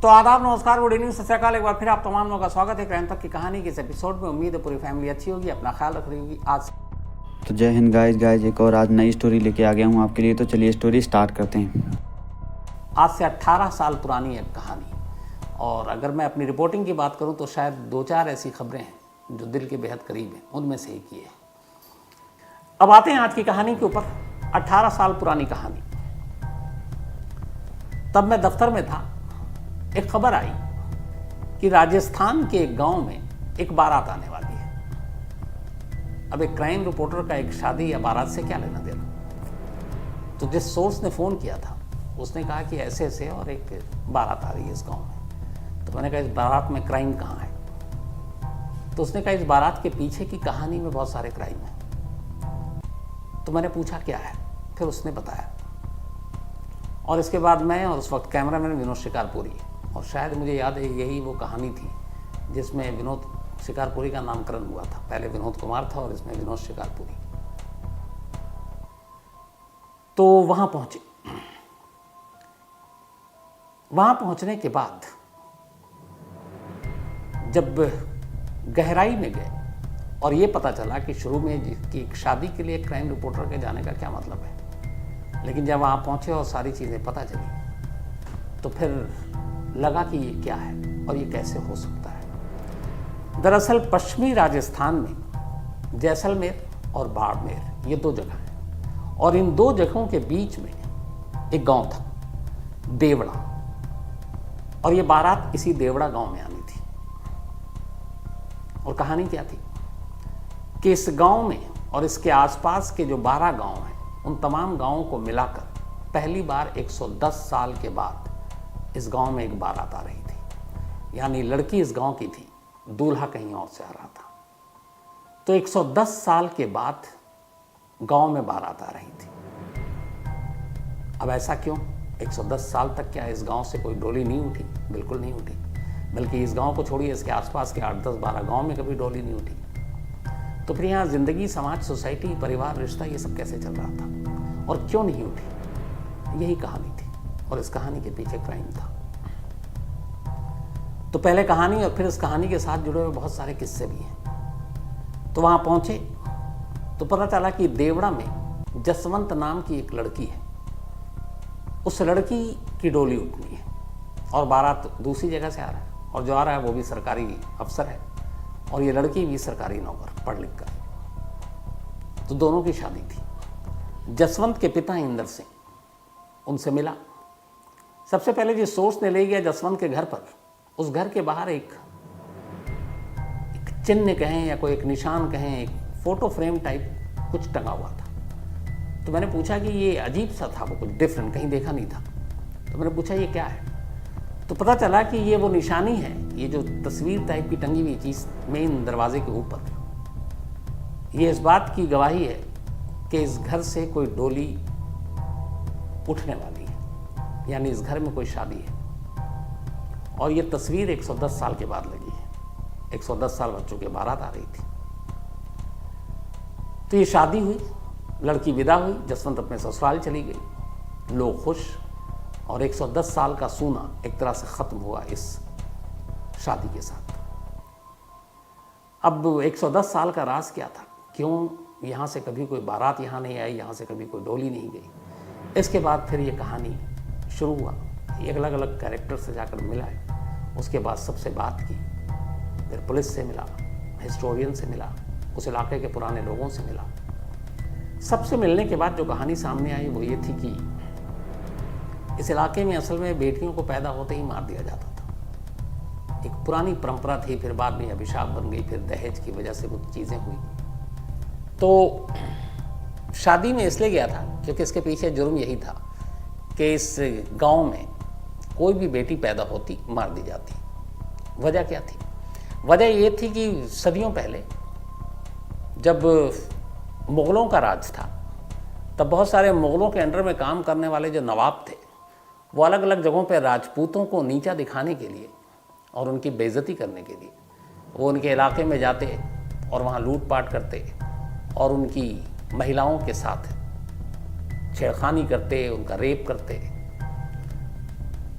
तो आदाब, नमस्कार, गुड इवनिंग, सत श्री अकाल। एक बार फिर आप तमाम लोगों का स्वागत है क्राइम तक की कहानी के इस एपिसोड में। उम्मीद है पूरी फैमिली अच्छी होगी, अपना ख्याल रख रही होगी। आज तो जय हिंद गाइज एक और आज नई स्टोरी लेके आ गया हूँ आपके लिए। तो चलिए स्टोरी स्टार्ट करते हैं। आज से 18 साल पुरानी एक कहानी, और अगर मैं अपनी रिपोर्टिंग की बात करूं तो शायद 2-4 ऐसी खबरें हैं जो दिल के बेहद करीब हैं, उनमें से एक ये है। अब आते हैं आज की कहानी के ऊपर। 18 साल पुरानी कहानी। तब मैं दफ्तर में था, एक खबर आई कि राजस्थान के एक गांव में एक बारात आने वाली है। अब एक क्राइम रिपोर्टर का एक शादी या बारात से क्या लेना देना। तो जिस सोर्स ने फ़ोन किया था उसने कहा कि ऐसे ऐसे और एक बारात आ रही है इस गांव में। तो मैंने कहा इस बारात में क्राइम कहाँ है? तो उसने कहा इस बारात के पीछे की कहानी में बहुत सारे क्राइम हैं। तो मैंने पूछा क्या है, फिर उसने बताया। और इसके बाद मैं और उस वक्त कैमरामैन विनोद शिकारपुरी, और शायद मुझे याद है यही वो कहानी थी जिसमें विनोद शिकारपुरी का नामकरण हुआ था। पहले विनोद कुमार था और इसमें विनोद शिकारपुरी। तो वहां पहुंचे। वहां पहुंचने के बाद जब गहराई में गए और ये पता चला कि शुरू में कि शादी के लिए क्राइम रिपोर्टर के जाने का क्या मतलब है, लेकिन जब वहां पहुंचे और सारी चीजें पता चली तो फिर लगा कि ये क्या है और ये कैसे हो सकता है। दरअसल पश्चिमी राजस्थान में जैसलमेर और बाड़मेर ये 2 जगह हैं, और इन 2 जगहों के बीच में एक गांव था, देवड़ा। और ये बारात इसी देवड़ा गांव में आनी थी। और कहानी क्या थी कि इस गांव में और इसके आसपास के जो 12 गांव हैं, उन तमाम गांवों को मिलाकर पहली बार 110 साल के बाद इस गांव में एक बारात आ रही थी। यानी लड़की इस गांव की थी, दूल्हा कहीं और से आ रहा था। तो 110 साल के बाद गांव में बारात आ रही थी। अब ऐसा क्यों? 110 साल तक क्या इस गांव से कोई डोली नहीं उठी? बिल्कुल नहीं उठी। बल्कि इस गांव को छोड़िए, इसके आसपास के 8-10-12 गांव में कभी डोली नहीं उठी। तो फिर यहाँ जिंदगी, समाज, सोसाइटी, परिवार, रिश्ता, ये सब कैसे चल रहा था और क्यों नहीं उठी? यही कहानी थी, और इस कहानी के पीछे क्राइम था। तो पहले कहानी और फिर इस कहानी के साथ जुड़े हुए बहुत सारे किस्से भी हैं। तो वहां पहुंचे तो पता चला कि देवड़ा में जसवंत नाम की एक लड़की है। उस लड़की की डोली उठनी है और बारात दूसरी जगह से आ रहा है, और जो आ रहा है वो भी सरकारी अफसर है, और ये लड़की भी सरकारी नौकर, पढ़ लिख कर। तो दोनों की शादी थी। जसवंत के पिता इंदर सिंह उनसे मिला। सबसे पहले जिस सोर्स ने ले गया जसवंत के घर पर, उस घर के बाहर एक चिन्ह कहें या कोई एक निशान कहें, एक फोटो फ्रेम टाइप कुछ टंगा हुआ था। तो मैंने पूछा कि ये अजीब सा था, वो कुछ डिफरेंट, कहीं देखा नहीं था। तो मैंने पूछा ये क्या है? तो पता चला कि ये वो निशानी है, ये जो तस्वीर टाइप की टंगी हुई चीज मेन दरवाजे के ऊपर, ये इस बात की गवाही है कि इस घर से कोई डोली उठने वाली है, यानी इस घर में कोई शादी है। और ये तस्वीर 110 साल के बाद लगी है। 110 साल बच्चों की बारात आ रही थी। तो ये शादी हुई, लड़की विदा हुई, जसवंत अपने ससुराल चली गई, लोग खुश, और 110 साल का सूना एक तरह से खत्म हुआ इस शादी के साथ। अब 110 साल का राज क्या था? क्यों यहाँ से कभी कोई बारात यहाँ नहीं आई, यहाँ से कभी कोई डोली नहीं गई? इसके बाद फिर ये कहानी शुरू हुआ। एक अलग अलग कैरेक्टर से जाकर मिला है। उसके बाद सबसे बात की, फिर पुलिस से मिला, हिस्टोरियन से मिला, उस इलाके के पुराने लोगों से मिला। सबसे मिलने के बाद जो कहानी सामने आई वो ये थी कि इस इलाके में असल में बेटियों को पैदा होते ही मार दिया जाता था। एक पुरानी परंपरा थी, फिर बाद में अभिशाप बन गई, फिर दहेज की वजह से कुछ चीज़ें हुई। तो शादी में इसलिए गया था क्योंकि इसके पीछे जुर्म यही था कि इस गांव में कोई भी बेटी पैदा होती मार दी जाती। वजह क्या थी? वजह ये थी कि सदियों पहले जब मुग़लों का राज था, तब बहुत सारे मुग़लों के अंडर में काम करने वाले जो नवाब थे, वो अलग अलग जगहों पर राजपूतों को नीचा दिखाने के लिए और उनकी बेइज्जती करने के लिए वो उनके इलाके में जाते और वहाँ लूटपाट करते और उनकी महिलाओं के साथ छेड़खानी करते, उनका रेप करते।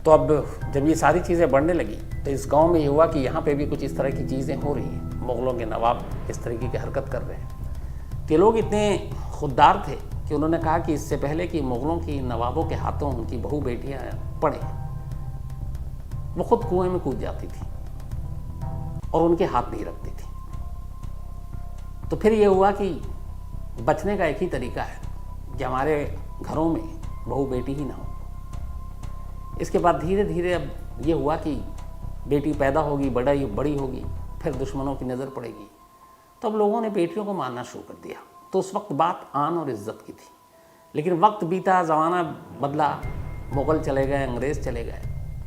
तो अब जब ये सारी चीज़ें बढ़ने लगी तो इस गांव में ये हुआ कि यहाँ पे भी कुछ इस तरह की चीज़ें हो रही हैं, मुग़लों के नवाब इस तरीके की हरकत कर रहे हैं। तो लोग इतने खुददार थे कि उन्होंने कहा कि इससे पहले कि मुग़लों की नवाबों के हाथों उनकी बहू बेटियाँ पड़े, वो खुद कुएं में कूद जाती थी और उनके हाथ नहीं रखती थी। तो फिर ये हुआ कि बचने का एक ही तरीका है कि हमारे घरों में बहू बेटी ही ना हो। इसके बाद धीरे धीरे अब ये हुआ कि बेटी पैदा होगी, बड़ी होगी, फिर दुश्मनों की नज़र पड़ेगी, तो अब लोगों ने बेटियों को मारना शुरू कर दिया। तो उस वक्त बात आन और इज़्ज़त की थी, लेकिन वक्त बीता, ज़माना बदला, मुग़ल चले गए, अंग्रेज़ चले गए,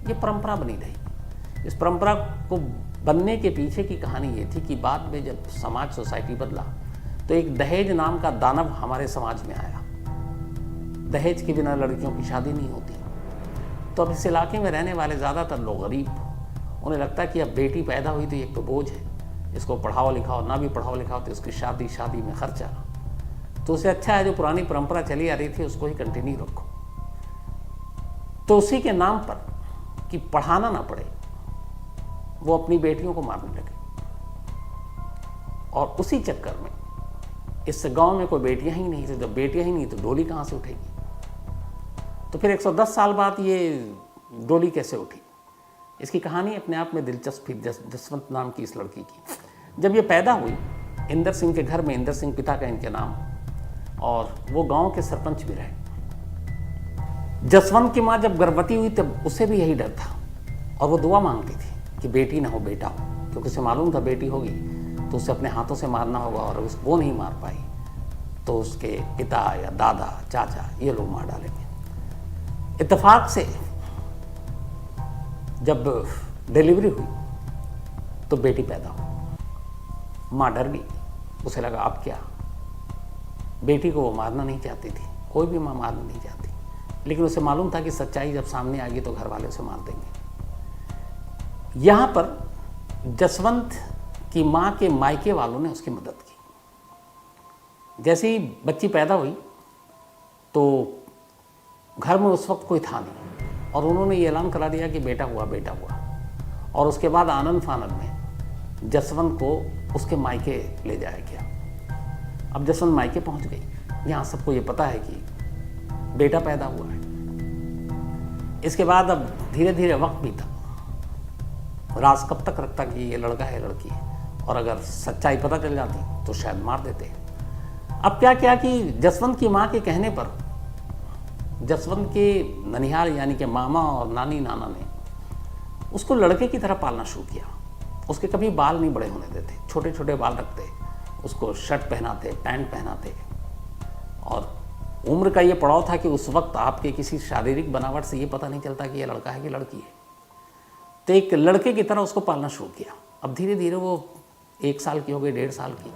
ये परंपरा बनी रही। इस परंपरा को बनने के पीछे की कहानी ये थी कि बाद में जब समाज, सोसाइटी बदला तो एक दहेज नाम का दानव हमारे समाज में आया। दहेज के बिना लड़कियों की शादी नहीं होती। तो अब इस इलाके में रहने वाले ज़्यादातर लोग गरीब, उन्हें लगता है कि अब बेटी पैदा हुई तो एक तो बोझ है, इसको पढ़ाओ लिखाओ, ना भी पढ़ाओ लिखाओ तो इसकी शादी में खर्चा, तो उससे अच्छा है जो पुरानी परंपरा चली आ रही थी उसको ही कंटिन्यू रखो। तो उसी के नाम पर कि पढ़ाना ना पड़े, वो अपनी बेटियों को मारने लगे। और उसी चक्कर में इस गांव में कोई बेटियां ही नहीं थी। जब बेटियां ही नहीं तो डोली कहाँ से उठेगी? तो फिर 110 साल बाद ये डोली कैसे उठी? इसकी कहानी अपने आप में दिलचस्प थी। जसवंत नाम की इस लड़की की जब ये पैदा हुई इंदर सिंह के घर में, इंदर सिंह पिता का इनके नाम, और वो गांव के सरपंच भी रहे। जसवंत की माँ जब गर्भवती हुई तब उसे भी यही डर था और वो दुआ मांगती थी कि बेटी ना हो बेटा हो, क्योंकि उसे मालूम था बेटी होगी तो उसे अपने हाथों से मारना होगा और वो नहीं मार पाई तो उसके पिता या दादा, चाचा, ये लोग मार डालेंगे। इत्तेफाक से जब डिलीवरी हुई तो बेटी पैदा हुई। माँ डर गई, उसे लगा अब क्या। बेटी को वो मारना नहीं चाहती थी, कोई भी माँ मारना नहीं चाहती, लेकिन उसे मालूम था कि सच्चाई जब सामने आ गई तो घर वाले उसे मार देंगे। यहाँ पर जसवंत की माँ के मायके वालों ने उसकी मदद की। जैसे ही बच्ची पैदा हुई तो घर में उस वक्त कोई था नहीं और उन्होंने ये ऐलान करा दिया कि बेटा हुआ। और उसके बाद आनंद फानंद में जसवंत को उसके मायके ले जाया गया। अब जसवंत मायके पहुंच गई, यहाँ सबको ये पता है कि बेटा पैदा हुआ है। इसके बाद अब धीरे धीरे वक्त बीता, राज कब तक रखता कि ये लड़का है लड़की है, और अगर सच्चाई पता चल जाती तो शायद मार देते। अब क्या किया कि जसवंत की माँ के कहने पर जसवंत के ननिहाल यानी कि मामा और नानी नाना ने उसको लड़के की तरह पालना शुरू किया। उसके कभी बाल नहीं बड़े होने देते, छोटे छोटे बाल रखते, उसको शर्ट पहनाते, पैंट पहनाते। और उम्र का ये पड़ाव था कि उस वक्त आपके किसी शारीरिक बनावट से ये पता नहीं चलता कि ये लड़का है कि लड़की है। तो एक लड़के की तरह उसको पालना शुरू किया। अब धीरे धीरे वो 1 साल की हो गई, 1.5 साल की,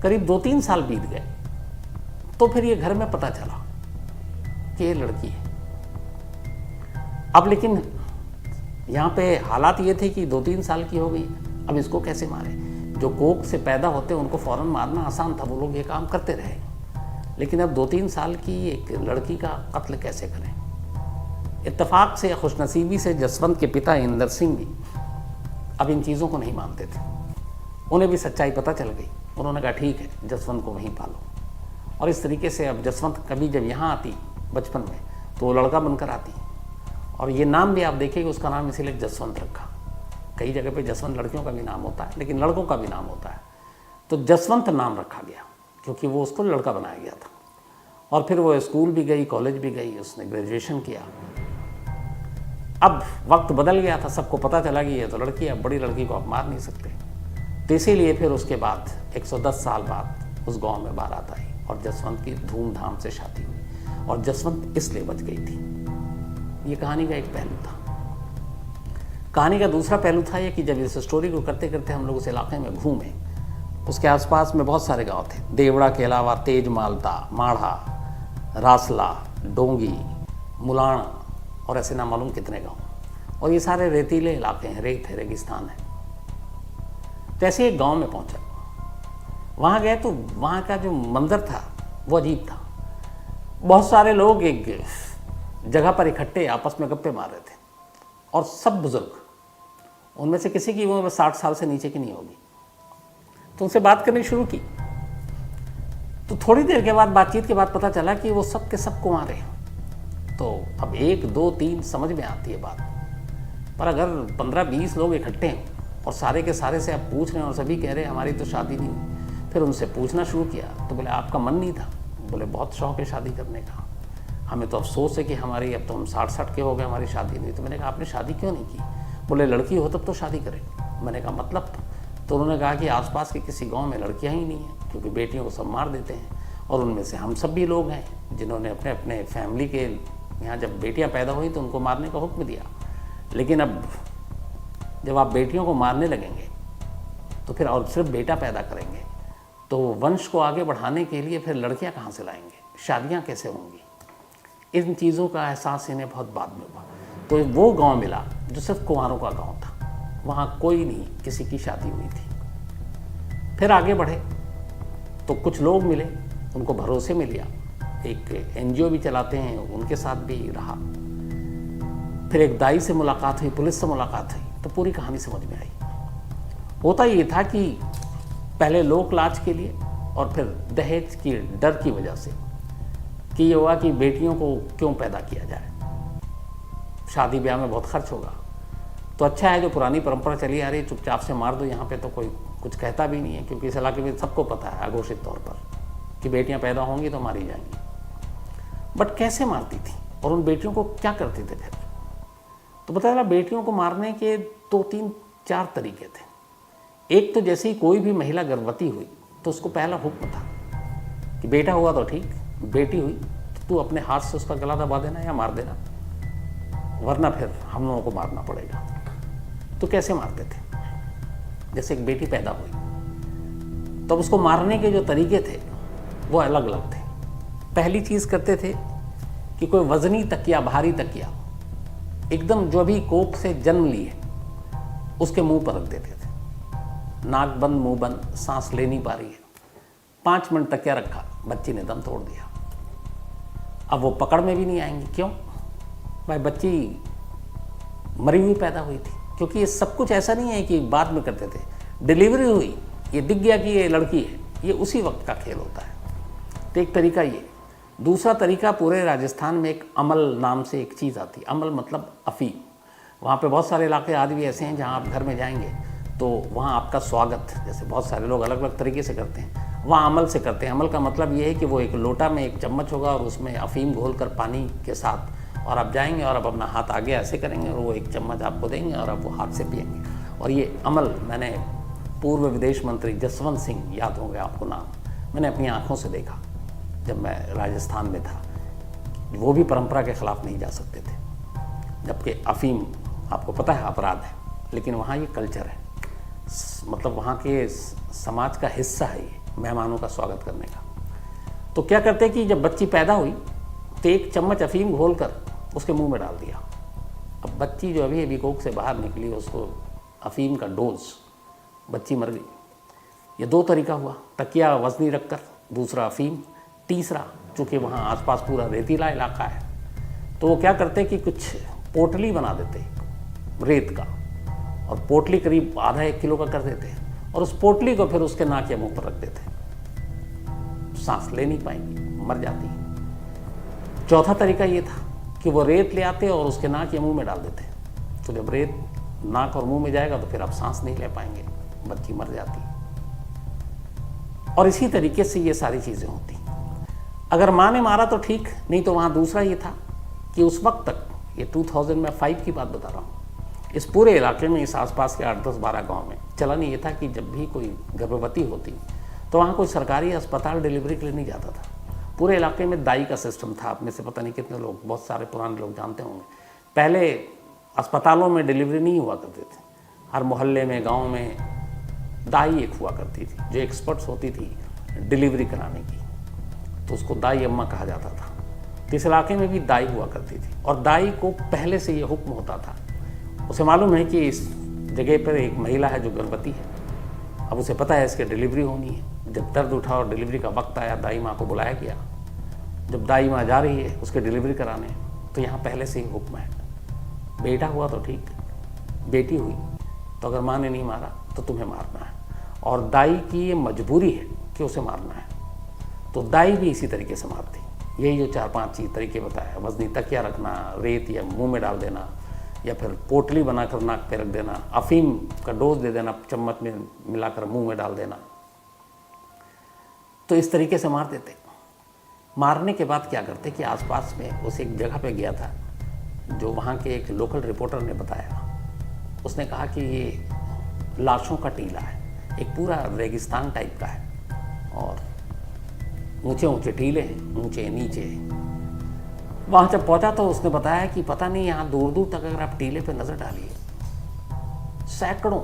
करीब 2-3 साल बीत गए तो फिर ये घर में पता चला कि ये लड़की है। अब लेकिन यहाँ पे हालात ये थे कि 2-3 साल की हो गई, अब इसको कैसे मारे? जो कोख से पैदा होते उनको फ़ौरन मारना आसान था, वो लोग ये काम करते रहे, लेकिन अब 2-3 साल की एक लड़की का कत्ल कैसे करें? इत्तेफाक से या खुशनसीबी से जसवंत के पिता इंदर सिंह भी अब इन चीज़ों को नहीं मानते थे। उन्हें भी सच्चाई पता चल गई। उन्होंने कहा ठीक है, जसवंत को वहीं पालो। और इस तरीके से अब जसवंत कभी जब यहाँ आती बचपन में तो वो लड़का बनकर आती, और ये नाम भी आप देखिएगा, उसका नाम इसीलिए जसवंत रखा। कई जगह पे जसवंत लड़कियों का भी नाम होता है, लेकिन लड़कों का भी नाम होता है, तो जसवंत नाम रखा गया क्योंकि वो उसको लड़का बनाया गया था। और फिर वो स्कूल भी गई, कॉलेज भी गई, उसने ग्रेजुएशन किया। अब वक्त बदल गया था, सबको पता चला कि ये तो लड़की है, अब बड़ी लड़की को आप मार नहीं सकते। तो इसीलिए फिर उसके बाद 110 साल बाद उस गांव में बारात आई और जसवंत की धूमधाम से शादी हुई। और जसवंत इसलिए बच गई थी। ये कहानी का एक पहलू था। कहानी का दूसरा पहलू था ये कि जब इस स्टोरी को करते करते हम लोग उस इलाके में घूमे, उसके आसपास में बहुत सारे गांव थे। देवड़ा के अलावा तेज मालता, माढ़ा, रासला, डोंगी, मुलाण और ऐसे ना मालूम कितने गांव। और ये सारे रेतीले इलाके हैं, रेत है, रेगिस्तान है। तो ऐसे एक गांव में पहुंचा, वहाँ गए तो वहाँ का जो मंजर था वो अजीब था। बहुत सारे लोग एक जगह पर इकट्ठे आपस में गप्पे मार रहे थे, और सब बुजुर्ग, उनमें से किसी की उम्र 60 साल से नीचे की नहीं होगी। तो उनसे बात करनी शुरू की। तो थोड़ी देर के बाद, बातचीत के बाद पता चला कि वो सब के सब कुंवारे हैं। तो अब 1, 2, 3 समझ में आती है बात, पर अगर 15-20 लोग इकट्ठे हैं और सारे के सारे से आप पूछ रहे हैं और सभी कह रहे हैं हमारी तो शादी नहीं हुई, फिर उनसे पूछना शुरू किया तो बोले आपका मन नहीं था? बोले बहुत शौक है शादी करने का, हमें तो अफसोस है कि हमारी, अब तो हम 60 के हो गए, हमारी शादी नहीं। तो मैंने कहा आपने शादी क्यों नहीं की? बोले लड़की हो तब तो शादी करें। मैंने कहा मतलब? तो उन्होंने कहा कि आसपास के किसी गांव में लड़कियां ही नहीं हैं, क्योंकि बेटियों को सब मार देते हैं, और उनमें से हम सब भी लोग हैं जिन्होंने अपने अपने फैमिली के यहाँ जब बेटियां पैदा हुई तो उनको मारने का हुक्म दिया। लेकिन अब जब आप बेटियों को मारने लगेंगे तो फिर और सिर्फ बेटा पैदा करेंगे तो वंश को आगे बढ़ाने के लिए फिर लड़कियां कहाँ से लाएंगे, शादियां कैसे होंगी? इन चीज़ों का एहसास इन्हें बहुत बाद में हुआ। तो वो गांव मिला जो सिर्फ कुंवारों का गांव था, वहाँ कोई नहीं किसी की शादी हुई थी। फिर आगे बढ़े तो कुछ लोग मिले, उनको भरोसे में लिया, एक NGO भी चलाते हैं, उनके साथ भी रहा। फिर एक दाई से मुलाकात हुई, पुलिस से मुलाकात हुई, तो पूरी कहानी समझ में आई। होता ये था कि पहले लोक लाज के लिए और फिर दहेज की डर की वजह से कि ये हुआ कि बेटियों को क्यों पैदा किया जाए, शादी ब्याह में बहुत खर्च होगा, तो अच्छा है जो पुरानी परंपरा चली आ रही है चुपचाप से मार दो, यहाँ पे तो कोई कुछ कहता भी नहीं है, क्योंकि इस इलाके में सबको पता है अघोषित तौर पर कि बेटियां पैदा होंगी तो मारी जाएंगी। बट कैसे मारती थी और उन बेटियों को क्या करते थे फिर? तो पता चला बेटियों को मारने के 2, 3, 4 तरीके थे। एक तो जैसे ही कोई भी महिला गर्भवती हुई तो उसको पहला हुक्म था कि बेटा हुआ तो ठीक, बेटी हुई तो तू अपने हाथ से उसका गला दबा देना या मार देना, वरना फिर हम लोगों को मारना पड़ेगा। तो कैसे मारते थे? जैसे एक बेटी पैदा हुई तो उसको मारने के जो तरीके थे वो अलग अलग थे। पहली चीज़ करते थे कि कोई वजनी तकिया, भारी तकिया, एकदम जो भी कोख से जन्म लिए उसके मुंह पर रख देते थे, नाक बंद मुंह बंद, सांस ले नहीं पा रही है, 5 मिनट तकिया रखा, बच्ची ने दम तोड़ दिया। अब वो पकड़ में भी नहीं आएंगी, क्यों भाई? बच्ची मरी हुई पैदा हुई थी। क्योंकि ये सब कुछ ऐसा नहीं है कि बाद में करते थे, डिलीवरी हुई, ये दिख गया कि ये लड़की है, ये उसी वक्त का खेल होता है। तो एक तरीका ये। दूसरा तरीका, पूरे राजस्थान में एक अमल नाम से एक चीज़ आती है, अमल मतलब अफीम। वहाँ पे बहुत सारे इलाके आज भी ऐसे हैं जहाँ आप घर में जाएंगे तो वहाँ आपका स्वागत, जैसे बहुत सारे लोग अलग अलग तरीके से करते हैं, वहाँ अमल से करते हैं। अमल का मतलब ये है कि वो एक लोटा में एक चम्मच होगा और उसमें अफीम घोलकर पानी के साथ, और आप जाएंगे और आप अपना हाथ आगे ऐसे करेंगे और वो एक चम्मच आपको देंगे और आप वो हाथ से पिएंगे। और ये अमल मैंने पूर्व विदेश मंत्री जसवंत सिंह, याद होंगे आपको नाम, मैंने अपनी आँखों से देखा जब मैं राजस्थान में था। वो भी परंपरा के ख़िलाफ़ नहीं जा सकते थे, जबकि अफीम आपको पता है अपराध है, लेकिन वहाँ ये कल्चर है, मतलब वहाँ के समाज का हिस्सा है ये, मेहमानों का स्वागत करने का। तो क्या करते कि जब बच्ची पैदा हुई तो 1 चम्मच अफीम घोलकर उसके मुंह में डाल दिया। अब बच्ची जो अभी कोख से बाहर निकली, उसको अफीम का डोज, बच्ची मर गई। ये 2 तरीका हुआ, तकिया वजनी रखकर, दूसरा अफीम। तीसरा, चूँकि वहाँ आसपास पूरा रेतीला इलाका है, तो वो क्या करते कि कुछ पोटली बना देते रेत का, और पोटली करीब आधा 1 किलो का कर देते और उस पोटली को फिर उसके नाक या मुंह पर रख देते। सांस ले नहीं पाएंगी, मर जाती। चौथा तरीका ये था कि वो रेत ले आते और उसके नाक या मुंह में डाल देते, तो जब रेत नाक और मुंह में जाएगा तो फिर आप सांस नहीं ले पाएंगे, बच्ची मर जाती। और इसी तरीके से ये सारी चीज़ें होती। अगर माँ ने मारा तो ठीक, नहीं तो वहाँ दूसरा ये था कि उस वक्त तक, ये 2005 की बात बता रहा हूँ, इस पूरे इलाके में, इस आसपास के 8, 10, 12 गाँव में चलन ये था कि जब भी कोई गर्भवती होती तो वहाँ कोई सरकारी अस्पताल डिलीवरी के लिए नहीं जाता था। पूरे इलाके में दाई का सिस्टम था। आप में से पता नहीं कितने लोग, बहुत सारे पुराने लोग जानते होंगे, पहले अस्पतालों में डिलीवरी नहीं हुआ करते थे। हर मोहल्ले में, गांव में दाई एक हुआ करती थी जो एक्सपर्ट्स होती थी डिलीवरी कराने की, तो उसको दाई अम्मा कहा जाता था। तो इस इलाके में भी दाई हुआ करती थी, और दाई को पहले से ये हुक्म होता था, उसे मालूम है कि इस जगह पर एक महिला है जो गर्भवती है, अब उसे पता है इसकी डिलीवरी होनी है। जब दर्द उठा और डिलीवरी का वक्त आया, दाई माँ को बुलाया गया। जब दाई माँ जा रही है उसकी डिलीवरी कराने, तो यहाँ पहले से ही हुक्म है, बेटा हुआ तो ठीक, बेटी हुई तो अगर माँ ने नहीं मारा तो तुम्हें मारना है, और दाई की ये मजबूरी है कि उसे मारना है। तो दाई भी इसी तरीके से मारती। यही जो 4-5 चीज़ तरीके बताया, वजनी तकिया रखना, रेत या मुंह में डाल देना, या फिर पोटली बनाकर नाक पे रख देना, अफीम का डोज दे देना, चम्मच में मिलाकर मुंह में डाल देना। तो इस तरीके से मार देते। मारने के बाद क्या करते कि आसपास में उस एक जगह पे गया था, जो वहाँ के एक लोकल रिपोर्टर ने बताया। उसने कहा कि ये लाशों का टीला है, एक पूरा रेगिस्तान टाइप का है, और ऊंचे ऊंचे टीले हैं, ऊंचे नीचे। वहाँ जब पहुँचा तो उसने बताया कि पता नहीं यहाँ दूर दूर तक अगर आप टीले पे नज़र डालिए, सैकड़ों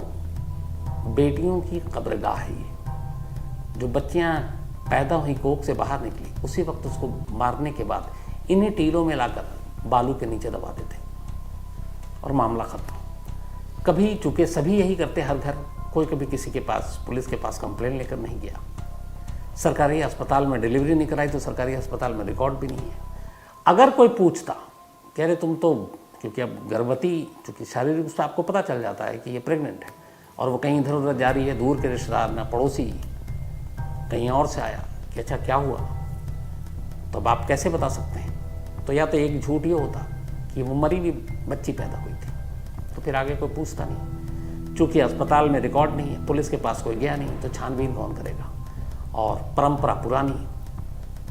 बेटियों की कब्रगाह है ये। जो बच्चियाँ पैदा हुई, कोख से बाहर निकली, उसी वक्त उसको मारने के बाद इन्हीं टीलों में लाकर बालू के नीचे दबा देते और मामला ख़त्म। कभी चूँकि सभी यही करते, हर घर, कोई कभी किसी के पास, पुलिस के पास कंप्लेंट लेकर नहीं गया। सरकारी अस्पताल में डिलीवरी नहीं कराई तो सरकारी अस्पताल में रिकॉर्ड भी नहीं है। अगर कोई पूछता, कह रहे तुम तो, क्योंकि अब गर्भवती, चूँकि शारीरिक रूप से आपको पता चल जाता है कि ये प्रेग्नेंट है और वो कहीं इधर उधर जा रही है, दूर के रिश्तेदार ना पड़ोसी कहीं और से आया कि अच्छा क्या हुआ, तो अब आप कैसे बता सकते हैं? तो या तो एक झूठ ये होता कि वो मरी हुई बच्ची पैदा हुई थी, तो फिर आगे कोई पूछता नहीं। चूँकि अस्पताल में रिकॉर्ड नहीं है, पुलिस के पास कोई गया नहीं, तो छानबीन कौन करेगा? और परंपरा पुरानी,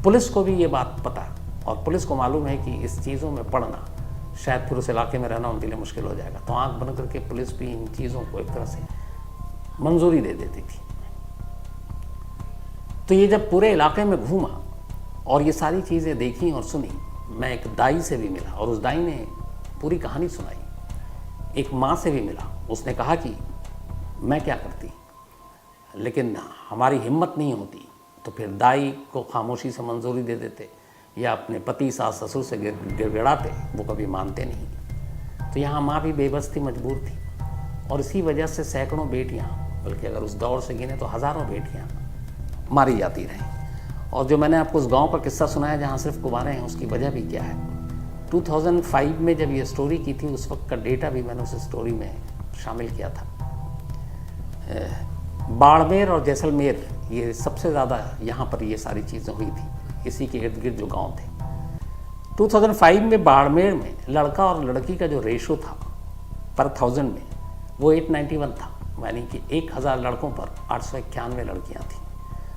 पुलिस को भी ये बात पता, और पुलिस को मालूम है कि इस चीज़ों में पड़ना शायद फिर उस इलाके में रहना उनके लिए मुश्किल हो जाएगा। तो आंख बंद करके पुलिस भी इन चीज़ों को एक तरह से मंजूरी दे देती थी। तो ये जब पूरे इलाके में घूमा और ये सारी चीज़ें देखी और सुनी, मैं एक दाई से भी मिला और उस दाई ने पूरी कहानी सुनाई। एक माँ से भी मिला, उसने कहा कि मैं क्या करती, लेकिन हमारी हिम्मत नहीं होती, तो फिर दाई को खामोशी से मंजूरी दे देते या अपने पति सास ससुर से गिड़गिड़ाते, वो कभी मानते नहीं। तो यहाँ माँ भी बेबस थी, मजबूर थी, और इसी वजह से सैकड़ों बेटियाँ, बल्कि अगर उस दौर से गिने तो हज़ारों बेटियाँ मारी जाती रहीं। और जो मैंने आपको उस गांव का किस्सा सुनाया जहाँ सिर्फ कुंवारे हैं, उसकी वजह भी क्या है। 2005 में जब ये स्टोरी की थी, उस वक्त का डेटा भी मैंने उस स्टोरी में शामिल किया था। बाड़मेर और जैसलमेर, ये सबसे ज़्यादा यहाँ पर ये सारी चीज़ें हुई थी, इसी के इर्द गिर्द जो गाँव थे। 2005 में बाड़मेर में लड़का और लड़की का जो रेशो था पर 1000 में, वो 891 था, यानी कि 1000 लड़कों पर 891 लड़कियाँ थीं।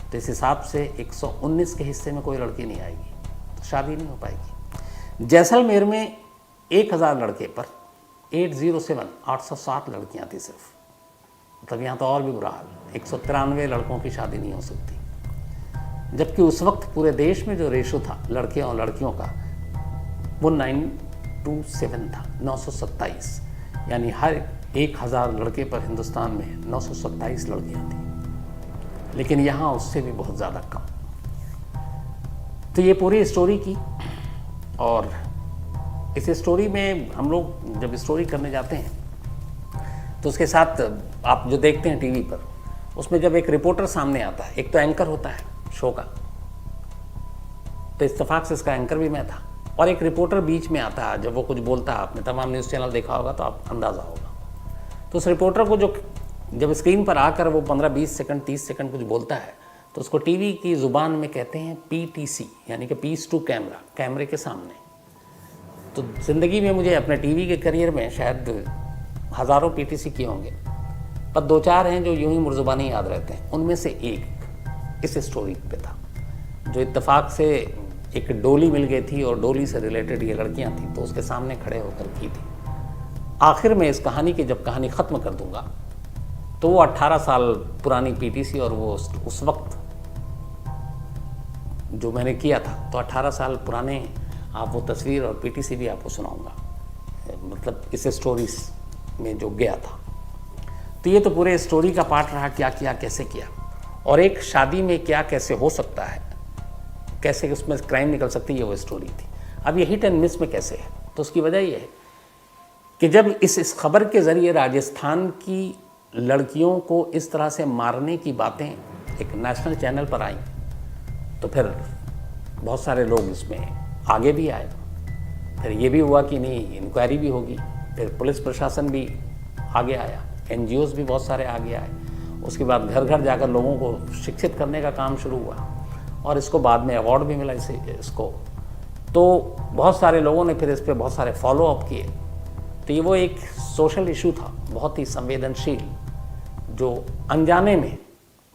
तो इस हिसाब से 119 के हिस्से में कोई लड़की नहीं आएगी तो शादी नहीं हो पाएगी। जैसलमेर में 1000 लड़के पर 807 लड़कियां थी सिर्फ, मतलब यहाँ तो और भी बुरा हाल, 193 लड़कों की शादी नहीं हो सकती। जबकि उस वक्त पूरे देश में जो रेशो था लड़के और लड़कियों का, वो 927 था, 927, यानी हर 1000 लड़के पर हिंदुस्तान में 927 लड़कियाँ थीं। लेकिन यहाँ उससे भी बहुत ज़्यादा कम। तो ये पूरी स्टोरी की, और इस स्टोरी में हम लोग जब स्टोरी करने जाते हैं तो उसके साथ आप जो देखते हैं टीवी पर, उसमें जब एक रिपोर्टर सामने आता है, एक तो एंकर होता है शो का, तो इत्तेफाक से इसका एंकर भी मैं था, और एक रिपोर्टर बीच में आता है जब वो कुछ बोलता है। आपने तमाम न्यूज़ चैनल देखा होगा तो आप अंदाज़ा होगा। तो उस रिपोर्टर को जब स्क्रीन पर आकर वो 15-20 सेकंड 30 सेकंड कुछ बोलता है, तो उसको टीवी की ज़ुबान में कहते हैं PTC, यानी कि पीस टू कैमरा, कैमरे के सामने। तो ज़िंदगी में मुझे अपने टीवी के करियर में शायद हज़ारों PTC किए होंगे, पर 2-4 हैं जो यूं ही मुर्जुबानी याद रहते हैं। उनमें से एक इस स्टोरी पे था, जो इत्तेफाक से एक डोली मिल गई थी और डोली से रिलेटेड ये लड़कियाँ थीं, तो उसके सामने खड़े होकर की थी। आखिर में इस कहानी की जब कहानी ख़त्म कर दूँगा तो वो 18 साल पुरानी PTC, और वो उस वक्त जो मैंने किया था, तो 18 साल पुराने आप वो तस्वीर और PTC भी आपको सुनाऊंगा, मतलब इस स्टोरीज में जो गया था। तो ये तो पूरे स्टोरी का पार्ट रहा, क्या किया, कैसे किया, और एक शादी में क्या कैसे हो सकता है, कैसे उसमें क्राइम निकल सकती है, वो स्टोरी थी। अब ये हिट एंड मिस में कैसे है, तो उसकी वजह ये है कि जब इस खबर के ज़रिए राजस्थान की लड़कियों को इस तरह से मारने की बातें एक नेशनल चैनल पर आई, तो फिर बहुत सारे लोग इसमें आगे भी आए। फिर ये भी हुआ कि नहीं, इंक्वायरी भी होगी, फिर पुलिस प्रशासन भी आगे आया, NGOs भी बहुत सारे आगे आए, उसके बाद घर घर जाकर लोगों को शिक्षित करने का काम शुरू हुआ और इसको बाद में अवार्ड भी मिला इसको। तो बहुत सारे लोगों ने फिर इस पर बहुत सारे फॉलोअप किए। तो ये वो एक सोशल इशू था, बहुत ही संवेदनशील, जो अनजाने में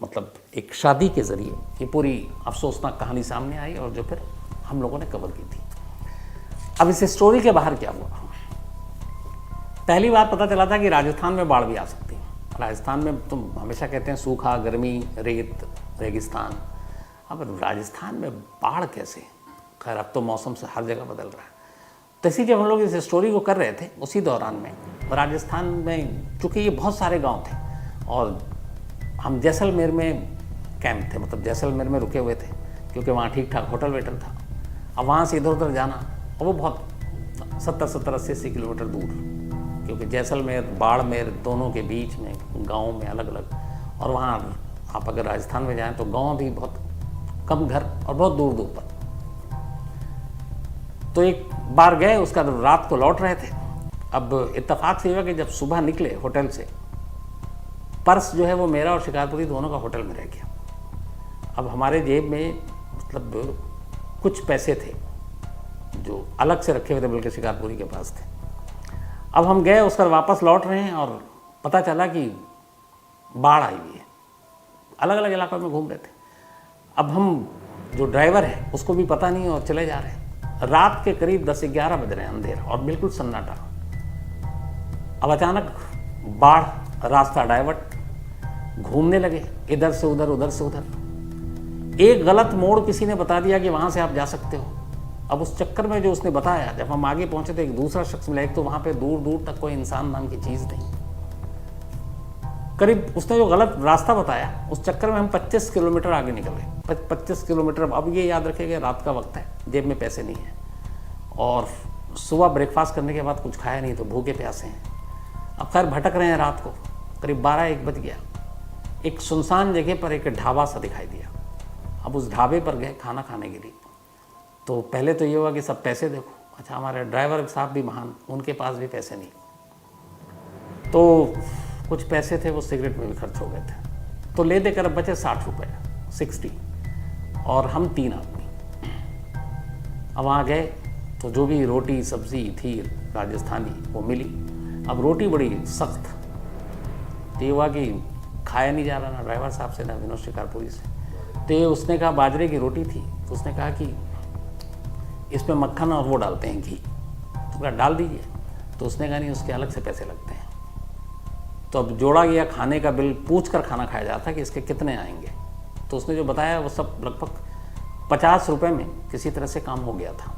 मतलब एक शादी के ज़रिए ये पूरी अफसोसनाक कहानी सामने आई और जो फिर हम लोगों ने कवर की थी। अब इस स्टोरी के बाहर क्या हुआ? पहली बात पता चला था कि राजस्थान में बाढ़ भी आ सकती है। राजस्थान में तुम हमेशा कहते हैं सूखा, गर्मी, रेत, रेगिस्तान। अब राजस्थान में बाढ़ कैसे? खैर अब तो मौसम से हर जगह बदल रहा है। तो इसी जब हम लोग इस स्टोरी को कर रहे थे उसी दौरान में राजस्थान में, चूँकि ये बहुत सारे गांव थे और हम जैसलमेर में कैंप थे, मतलब जैसलमेर में रुके हुए थे क्योंकि वहाँ ठीक ठाक होटल वेटल था। अब वहाँ से इधर उधर जाना, और वो बहुत 70-80 किलोमीटर दूर, क्योंकि जैसलमेर बाड़मेर दोनों के बीच में गाँव में अलग अलग, और वहाँ आप अगर राजस्थान में जाएँ तो गाँव भी बहुत कम घर और बहुत दूर दूर पर। तो एक बार गए, उसका रात को लौट रहे थे। अब इत्तेफाक से हुआ कि जब सुबह निकले होटल से, पर्स जो है वो मेरा और शिकारपुरी दोनों का होटल में रह गया। अब हमारे जेब में मतलब कुछ पैसे थे जो अलग से रखे हुए थे, बल्कि शिकारपुरी के पास थे। अब हम गए, उसका वापस लौट रहे हैं और पता चला कि बाढ़ आई हुई है। अलग अलग इलाकों में घूम रहे थे। अब हम जो ड्राइवर है उसको भी पता नहीं और चले जा रहे हैं। रात के करीब 10-11 बज रहे हैं, अंधेरा और बिल्कुल सन्नाटा। अब अचानक बाढ़, रास्ता डाइवर्ट, घूमने लगे इधर से उधर, उधर से उधर। एक गलत मोड़ किसी ने बता दिया कि वहाँ से आप जा सकते हो। अब उस चक्कर में जो उसने बताया, जब हम आगे पहुँचे तो एक दूसरा शख्स मिला। एक तो वहाँ पे दूर दूर तक कोई इंसान नाम की चीज़ नहीं। करीब उसने जो गलत रास्ता बताया, उस चक्कर में हम 25 किलोमीटर आगे निकल गए। 25 किलोमीटर। अब ये याद रखिएगा रात का वक्त है, जेब में पैसे नहीं है और सुबह ब्रेकफास्ट करने के बाद कुछ खाया नहीं, तो भूखे प्यासे हैं। अब खैर भटक रहे हैं। रात को करीब 12-1 बज गया। एक सुनसान जगह पर एक ढाबा सा दिखाई दिया। अब उस ढाबे पर गए खाना खाने के लिए। तो पहले तो ये हुआ कि सब पैसे देखो। अच्छा, हमारे ड्राइवर साहब भी महान, उनके पास भी पैसे नहीं। तो कुछ पैसे थे वो सिगरेट में भी खर्च हो गए थे। तो ले देकर अब बचे 60 रुपये, 60, और हम 3 आदमी। अब वहाँ गए तो जो भी रोटी सब्जी थी राजस्थानी वो मिली। अब रोटी बड़ी सख्त, तो ये हुआ कि खाया नहीं जा रहा, ना ड्राइवर साहब से ना विनोद शिकारपुरी से। तो उसने कहा बाजरे की रोटी थी, तो उसने कहा कि इसमें मक्खन और वो डालते हैं घी, तो कहा डाल दीजिए। तो उसने कहा नहीं, उसके अलग से पैसे लगते हैं। तो अब जोड़ा गया, खाने का बिल पूछ कर खाना खाया जाता कि इसके कितने आएंगे। तो उसने जो बताया वो सब लगभग 50 रुपये में किसी तरह से काम हो गया था,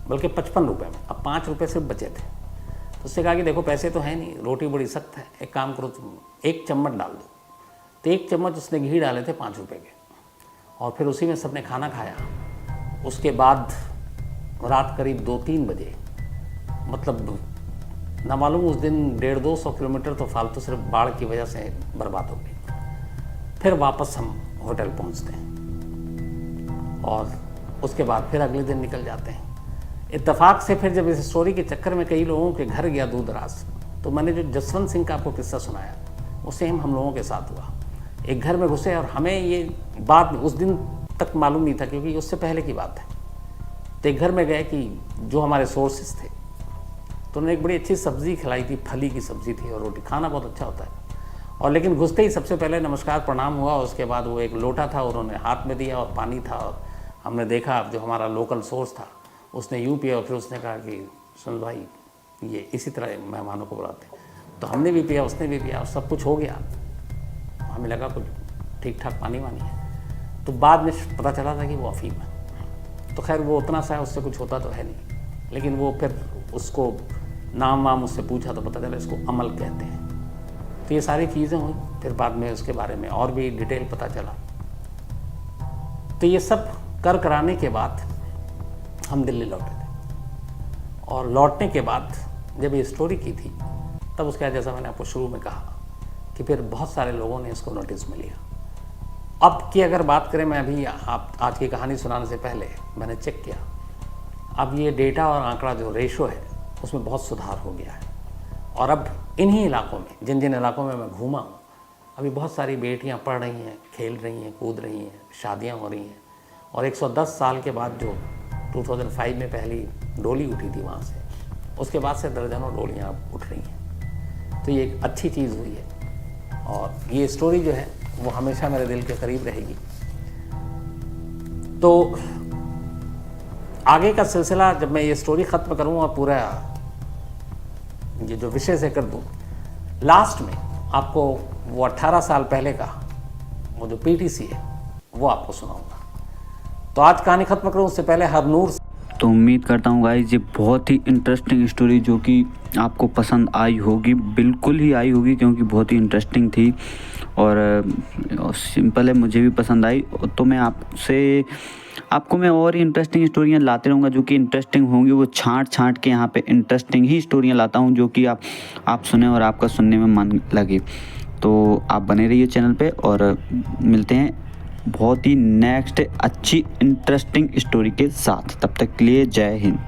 बल्कि 55 रुपये में। अब 5 रुपये सिर्फ बचे थे। तो उसने कहा कि देखो पैसे तो है नहीं, रोटी बड़ी सख्त है, एक काम करो तुम 1 चम्मच डाल दो। तो 1 चम्मच उसने घी डाले थे 5 रुपये के, और फिर उसी में सबने खाना खाया। उसके बाद रात करीब 2-3 बजे, मतलब ना मालूम उस दिन 150-200 किलोमीटर तो फालतू सिर्फ बाढ़ की वजह से बर्बाद हो गई। फिर वापस हम होटल पहुंचते हैं और उसके बाद फिर अगले दिन निकल जाते हैं। इत्तेफाक से फिर जब इस स्टोरी के चक्कर में कई लोगों के घर गया दूर दराज, तो मैंने जो जसवंत सिंह का आपको किस्सा सुनाया वो सेम हम लोगों के साथ हुआ। एक घर में घुसे और हमें ये बात उस दिन तक मालूम नहीं था, क्योंकि उससे पहले की बात है। तो एक घर में गए कि जो हमारे सोर्सेज थे, तो उन्होंने एक बड़ी अच्छी सब्ज़ी खिलाई थी, फली की सब्ज़ी थी और रोटी। खाना बहुत अच्छा होता है। और लेकिन घुसते ही सबसे पहले नमस्कार प्रणाम हुआ। उसके बाद वो एक लोटा था, उन्होंने हाथ में दिया और पानी था, और हमने देखा जो हमारा लोकल सोर्स था उसने यूँ पिया। और फिर उसने कहा कि सुन भाई, ये इसी तरह मेहमानों को बुलाते हैं। तो हमने भी पिया, उसने भी पिया, और सब कुछ हो गया। हमें लगा कुछ ठीक ठाक पानी वानी है। तो बाद में पता चला था कि वो अफीम है। तो खैर वो उतना सा है, उससे कुछ होता तो है नहीं, लेकिन वो फिर उसको नाम वाम उससे पूछा तो पता चला इसको अमल कहते हैं। तो ये सारी चीज़ें हुई। फिर बाद में उसके बारे में और भी डिटेल पता चला। तो ये सब कर कराने के बाद हम दिल्ली लौटे थे। और लौटने के बाद जब ये स्टोरी की थी, तब उसके बाद जैसा मैंने आपको शुरू में कहा कि फिर बहुत सारे लोगों ने इसको नोटिस में लिया। अब की अगर बात करें, मैं अभी आप आज की कहानी सुनाने से पहले मैंने चेक किया, अब ये डेटा और आंकड़ा जो रेशो है उसमें बहुत सुधार हो गया है। और अब इन्हीं इलाकों में, जिन जिन इलाकों में मैं घूमा हूँ, अभी बहुत सारी बेटियाँ पढ़ रही हैं, खेल रही हैं, कूद रही हैं, शादियाँ हो रही हैं। और 110 साल के बाद जो 2005 में पहली डोली उठी थी वहाँ से, उसके बाद से दर्जनों डोलियाँ उठ रही हैं। तो ये एक अच्छी चीज़ हुई है और ये स्टोरी जो है वो हमेशा मेरे दिल के करीब रहेगी। तो आगे का सिलसिला जब मैं ये स्टोरी ख़त्म करूँ और पूरा ये जो विषय से कर दूँ, लास्ट में आपको वो 18 साल पहले का वो जो पीटीसी है वो आपको सुनाऊंगा। तो आज कहानी ख़त्म करूँ उससे पहले हरनूर। तो उम्मीद करता हूँ गाइस ये बहुत ही इंटरेस्टिंग स्टोरी जो कि आपको पसंद आई होगी, बिल्कुल ही आई होगी, क्योंकि बहुत ही इंटरेस्टिंग थी और सिंपल है, मुझे भी पसंद आई। तो मैं आपको मैं और ही इंटरेस्टिंग स्टोरियाँ लाते रहूँगा जो कि इंटरेस्टिंग होंगी। वो छांट के यहाँ पे इंटरेस्टिंग ही स्टोरियाँ लाता हूँ जो कि आप सुने और आपका सुनने में मन लगे। तो आप बने रहिए चैनल पे और मिलते हैं बहुत ही नेक्स्ट अच्छी इंटरेस्टिंग स्टोरी के साथ। तब तक के लिए जय हिंद।